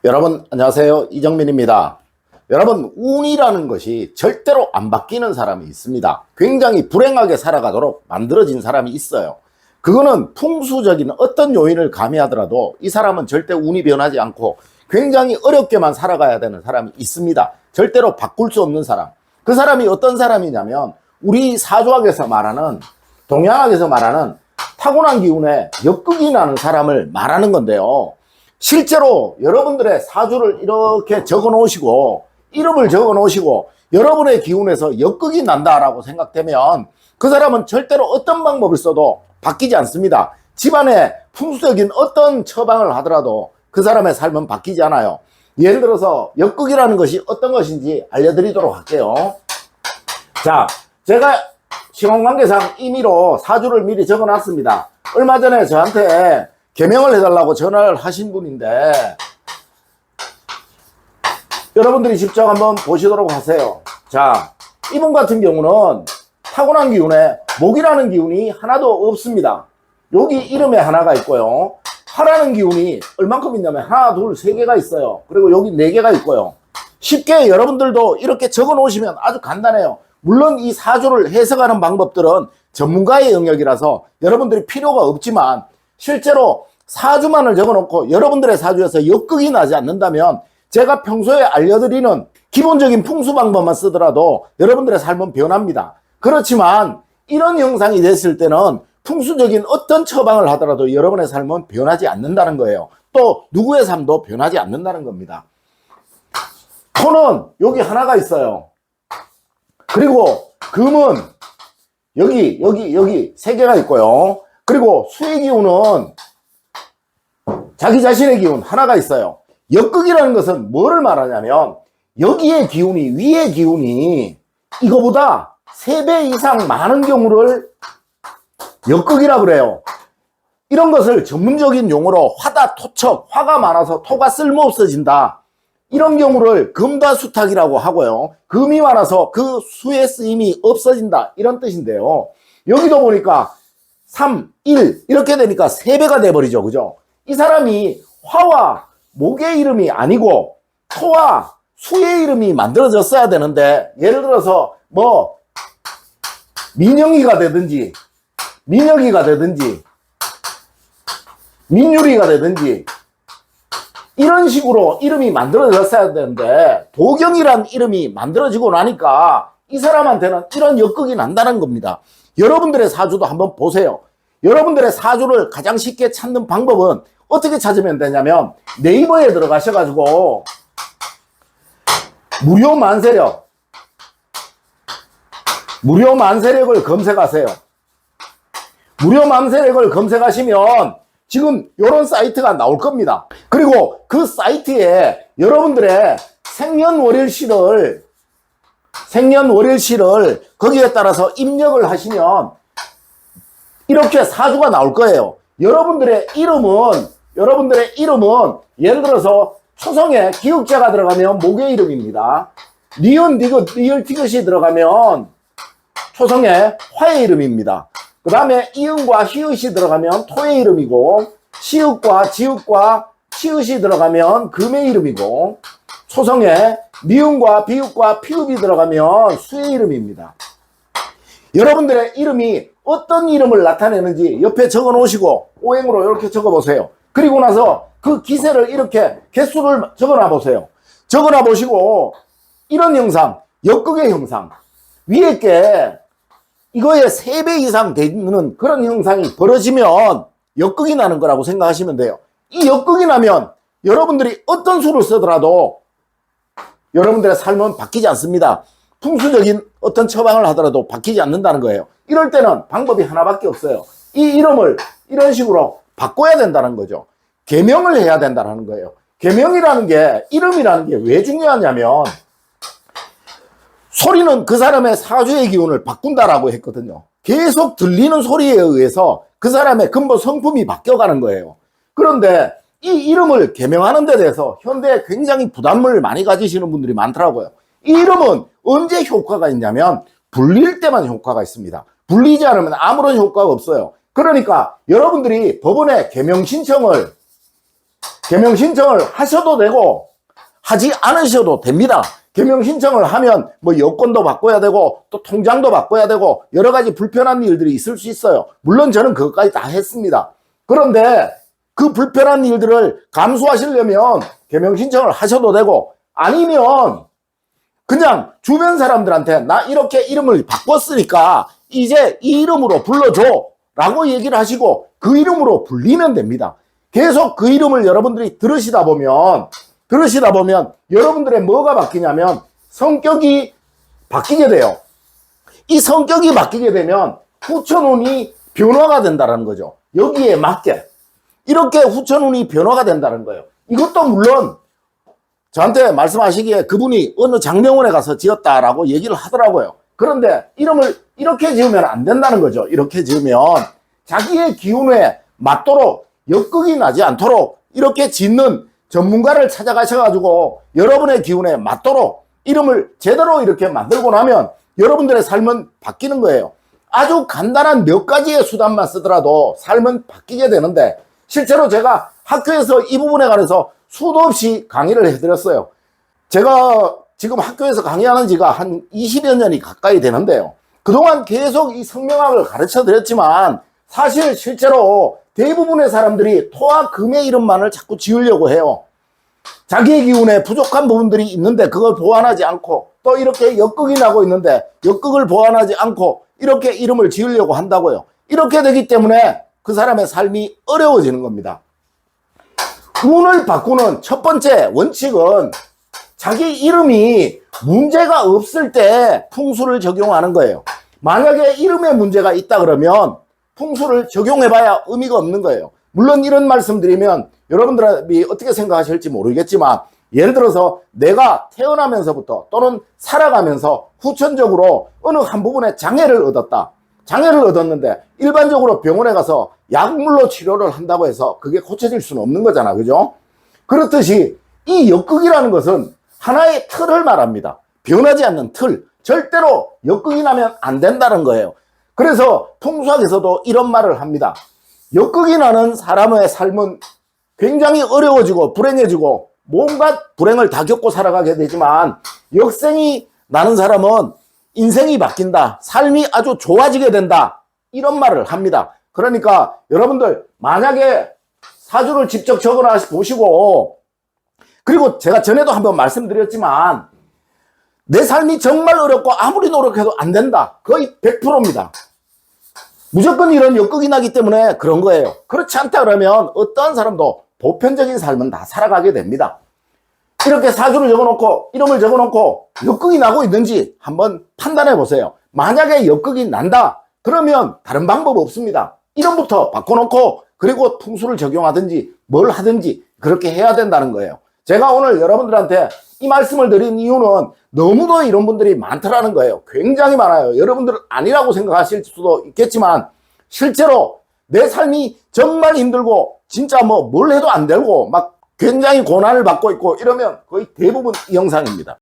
여러분 안녕하세요, 이정민입니다. 여러분, 운이라는 것이 절대로 안 바뀌는 사람이 있습니다. 굉장히 불행하게 살아가도록 만들어진 사람이 있어요. 그거는 풍수적인 어떤 요인을 가미하더라도 이 사람은 절대 운이 변하지 않고 굉장히 어렵게만 살아가야 되는 사람이 있습니다. 절대로 바꿀 수 없는 사람. 그 사람이 어떤 사람이냐면 우리 사주학에서 말하는, 동양학에서 말하는 타고난 기운에 역극이 나는 사람을 말하는 건데요. 실제로 여러분들의 사주를 이렇게 적어 놓으시고 이름을 적어 놓으시고 여러분의 기운에서 역극이 난다라고 생각되면 그 사람은 절대로 어떤 방법을 써도 바뀌지 않습니다. 집안에 풍수적인 어떤 처방을 하더라도 그 사람의 삶은 바뀌지 않아요. 예를 들어서 역극이라는 것이 어떤 것인지 알려드리도록 할게요. 자, 제가 신혼관계상 임의로 사주를 미리 적어 놨습니다. 얼마 전에 저한테 개명을 해달라고 전화를 하신 분인데 여러분들이 직접 한번 보시도록 하세요. 자, 이분 같은 경우는 타고난 기운에 목이라는 기운이 하나도 없습니다. 여기 이름에 하나가 있고요. 화라는 기운이 얼만큼 있냐면 하나, 둘, 세 개가 있어요. 그리고 여기 네 개가 있고요. 쉽게 여러분들도 이렇게 적어 놓으시면 아주 간단해요. 물론 이 사주를 해석하는 방법들은 전문가의 영역이라서 여러분들이 필요가 없지만 실제로 사주만을 적어놓고 여러분들의 사주에서 역극이 나지 않는다면 제가 평소에 알려드리는 기본적인 풍수 방법만 쓰더라도 여러분들의 삶은 변합니다. 그렇지만 이런 형상이 됐을 때는 풍수적인 어떤 처방을 하더라도 여러분의 삶은 변하지 않는다는 거예요. 또 누구의 삶도 변하지 않는다는 겁니다. 토는 여기 하나가 있어요. 그리고 금은 여기 세 개가 있고요. 그리고 수의 기운은 자기 자신의 기운 하나가 있어요. 역극이라는 것은 뭐를 말하냐면 여기의 기운이, 위의 기운이 이거보다 3배 이상 많은 경우를 역극이라고 그래요. 이런 것을 전문적인 용어로 화다, 토척, 화가 많아서 토가 쓸모 없어진다. 이런 경우를 금다수탁이라고 하고요. 금이 많아서 그 수의 쓰임이 없어진다. 이런 뜻인데요. 여기도 보니까 3, 1 이렇게 되니까 3배가 돼버리죠. 그죠? 이 사람이 화와 목의 이름이 아니고 토와 수의 이름이 만들어졌어야 되는데 예를 들어서 뭐 민영이가 되든지 민혁이가 되든지 민유리가 되든지 이런 식으로 이름이 만들어졌어야 되는데 도경이란 이름이 만들어지고 나니까 이 사람한테는 이런 역극이 난다는 겁니다. 여러분들의 사주도 한번 보세요. 여러분들의 사주를 가장 쉽게 찾는 방법은 어떻게 찾으면 되냐면 네이버에 들어가셔가지고 무료 만세력을 검색하세요. 무료 만세력을 검색하시면 지금 이런 사이트가 나올 겁니다. 그리고 그 사이트에 여러분들의 생년월일시를 거기에 따라서 입력을 하시면 이렇게 사주가 나올 거예요. 여러분들의 이름은 예를 들어서 초성에 기역자가 들어가면 목의 이름입니다. 니은, 디귿, 리을, 티귿이 들어가면 초성에 화의 이름입니다. 그 다음에 이응과 히읗이 들어가면 토의 이름이고 시읒과 지읒과 치읒이 들어가면 금의 이름이고 초성에 미음과 비읍과 피읍이 들어가면 수의 이름입니다. 여러분들의 이름이 어떤 이름을 나타내는지 옆에 적어 놓으시고 오행으로 이렇게 적어 보세요. 그리고 나서 그 기세를 이렇게 개수를 적어 놔 보세요. 적어 놔 보시고 이런 형상, 역극의 형상, 위에 게 이거에 3배 이상 되는 그런 형상이 벌어지면 역극이 나는 거라고 생각하시면 돼요. 이 역극이 나면 여러분들이 어떤 수를 쓰더라도 여러분들의 삶은 바뀌지 않습니다. 풍수적인 어떤 처방을 하더라도 바뀌지 않는다는 거예요. 이럴 때는 방법이 하나밖에 없어요. 이 이름을 이런 식으로 바꿔야 된다는 거죠. 개명을 해야 된다는 거예요. 개명이라는 게, 이름이라는 게 왜 중요하냐면 소리는 그 사람의 사주의 기운을 바꾼다라고 했거든요. 계속 들리는 소리에 의해서 그 사람의 근본 성품이 바뀌어가는 거예요. 그런데 이 이름을 개명하는 데 대해서 현대에 굉장히 부담을 많이 가지시는 분들이 많더라고요. 이 이름은 언제 효과가 있냐면 불릴 때만 효과가 있습니다. 불리지 않으면 아무런 효과가 없어요. 그러니까 여러분들이 법원에 개명 신청을 개명 신청을 하셔도 되고 하지 않으셔도 됩니다. 개명 신청을 하면 뭐 여권도 바꿔야 되고 또 통장도 바꿔야 되고 여러 가지 불편한 일들이 있을 수 있어요. 물론 저는 그것까지 다 했습니다. 그런데 그 불편한 일들을 감수하시려면 개명 신청을 하셔도 되고 아니면 그냥 주변 사람들한테 나 이렇게 이름을 바꿨으니까 이제 이 이름으로 불러줘 라고 얘기를 하시고 그 이름으로 불리면 됩니다. 계속 그 이름을 여러분들이 들으시다 보면 여러분들의 뭐가 바뀌냐면 성격이 바뀌게 돼요. 이 성격이 바뀌게 되면 후천운이 변화가 된다는 거죠. 여기에 맞게 이렇게 후천운이 변화가 된다는 거예요. 이것도 물론 저한테 말씀하시기에 그분이 어느 장명원에 가서 지었다라고 얘기를 하더라고요. 그런데 이름을 이렇게 지으면 안 된다는 거죠. 이렇게 지으면 자기의 기운에 맞도록 역극이 나지 않도록 이렇게 짓는 전문가를 찾아가셔가지고 여러분의 기운에 맞도록 이름을 제대로 이렇게 만들고 나면 여러분들의 삶은 바뀌는 거예요. 아주 간단한 몇 가지의 수단만 쓰더라도 삶은 바뀌게 되는데 실제로 제가 학교에서 이 부분에 관해서 수도 없이 강의를 해드렸어요. 제가 지금 학교에서 강의하는 지가 한 20여 년이 가까이 되는데요. 그동안 계속 이 성명학을 가르쳐 드렸지만 사실 실제로 대부분의 사람들이 토와 금의 이름만을 자꾸 지으려고 해요. 자기의 기운에 부족한 부분들이 있는데 그걸 보완하지 않고 또 이렇게 역극이 나고 있는데 역극을 보완하지 않고 이렇게 이름을 지으려고 한다고요. 이렇게 되기 때문에 그 사람의 삶이 어려워지는 겁니다. 운을 바꾸는 첫 번째 원칙은 자기 이름이 문제가 없을 때 풍수를 적용하는 거예요. 만약에 이름에 문제가 있다 그러면 풍수를 적용해봐야 의미가 없는 거예요. 물론 이런 말씀드리면 여러분들이 어떻게 생각하실지 모르겠지만 예를 들어서 내가 태어나면서부터 또는 살아가면서 후천적으로 어느 한 부분에 장애를 얻었다. 장애를 얻었는데 일반적으로 병원에 가서 약물로 치료를 한다고 해서 그게 고쳐질 수는 없는 거잖아. 그죠? 그렇듯이 이 역극이라는 것은 하나의 틀을 말합니다. 변하지 않는 틀. 절대로 역극이 나면 안 된다는 거예요. 그래서 풍수학에서도 이런 말을 합니다. 역극이 나는 사람의 삶은 굉장히 어려워지고 불행해지고 뭔가 불행을 다 겪고 살아가게 되지만 역생이 나는 사람은 인생이 바뀐다. 삶이 아주 좋아지게 된다. 이런 말을 합니다. 그러니까 여러분들 만약에 사주를 직접 적어놔 보시고 그리고 제가 전에도 한번 말씀드렸지만 내 삶이 정말 어렵고 아무리 노력해도 안 된다. 거의 100%입니다. 무조건 이런 역극이 나기 때문에 그런 거예요. 그렇지 않다 그러면 어떠한 사람도 보편적인 삶은 다 살아가게 됩니다. 이렇게 사주를 적어놓고 이름을 적어놓고 역극이 나고 있는지 한번 판단해 보세요. 만약에 역극이 난다 그러면 다른 방법 없습니다. 이름부터 바꿔놓고 그리고 풍수를 적용하든지 뭘 하든지 그렇게 해야 된다는 거예요. 제가 오늘 여러분들한테 이 말씀을 드린 이유는 너무도 이런 분들이 많더라는 거예요. 굉장히 많아요. 여러분들은 아니라고 생각하실 수도 있겠지만 실제로 내 삶이 정말 힘들고 진짜 뭐 뭘 해도 안 되고 막 굉장히 고난을 받고 있고 이러면 거의 대부분 이 영상입니다.